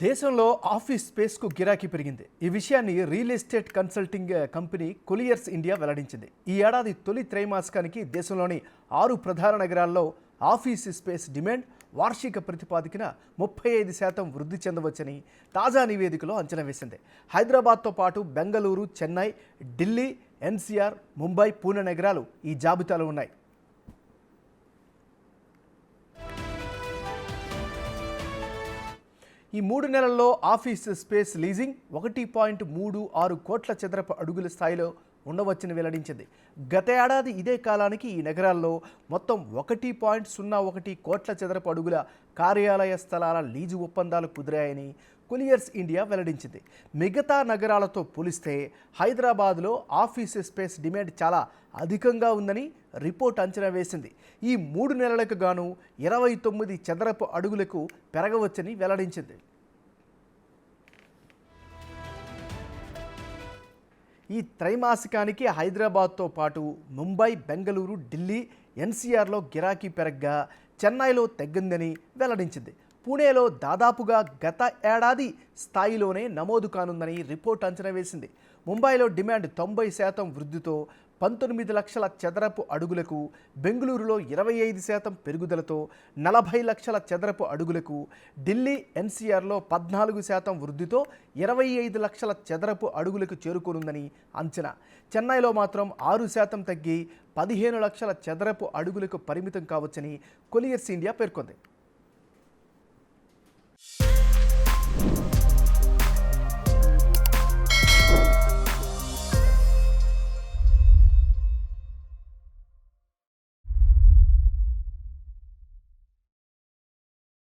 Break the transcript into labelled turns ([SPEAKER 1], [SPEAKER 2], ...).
[SPEAKER 1] దేశంలో ఆఫీస్ స్పేస్కు గిరాకీ పెరిగింది. ఈ విషయాన్ని real estate consulting company Colliers India వెల్లడించింది. ఈ ఏడాది తొలి త్రైమాసికానికి దేశంలోని 6 ప్రధాన నగరాల్లో ఆఫీస్ స్పేస్ డిమాండ్ వార్షిక ప్రతిపాదికన 35% వృద్ధి చెందవచ్చని తాజా నివేదికలో అంచనా వేసింది. హైదరాబాద్తో పాటు బెంగళూరు, చెన్నై, ఢిల్లీ, ఎన్సీఆర్, ముంబై, పూణె నగరాలు ఈ జాబితాలో ఉన్నాయి. ఈ 3 నెలల్లో ఆఫీస్ స్పేస్ లీజింగ్ 1.36 కోట్ల చదరపు అడుగుల స్థాయిలో ఉండవచ్చని వెల్లడించింది. గత ఏడాది ఇదే కాలానికి ఈ నగరాల్లో మొత్తం 1.01 కోట్ల చదరపు అడుగుల కార్యాలయ స్థలాల లీజు ఒప్పందాలు కుదిరాయని కొలియర్స్ ఇండియా వెల్లడించింది. మిగతా నగరాలతో పోలిస్తే హైదరాబాద్లో ఆఫీస్ స్పేస్ డిమాండ్ చాలా అధికంగా ఉందని రిపోర్ట్ అంచనా వేసింది. ఈ 3 నెలలకు గాను 29 చదరపు అడుగులకు పెరగవచ్చని వెల్లడించింది. ఈ త్రైమాసికానికి హైదరాబాద్తో పాటు ముంబై, బెంగళూరు, ఢిల్లీ, ఎన్సీఆర్లో గిరాకీ పెరగ్గా చెన్నైలో తగ్గిందని వెల్లడించింది. పూణేలో దాదాపుగా గత ఏడాది స్థాయిలోనే నమోదు కానుందని రిపోర్ట్ అంచనా వేసింది. ముంబైలో డిమాండ్ 90% వృద్ధితో 19 లక్షల చదరపు అడుగులకు, బెంగళూరులో 25% పెరుగుదలతో 40 లక్షల చదరపు అడుగులకు, ఢిల్లీ, ఎన్సీఆర్లో 14% వృద్ధితో 25 లక్షల చదరపు అడుగులకు చేరుకోనుందని అంచనా. చెన్నైలో మాత్రం 6% తగ్గి 15 లక్షల చదరపు అడుగులకు పరిమితం కావచ్చని కొలియర్స్ ఇండియా పేర్కొంది.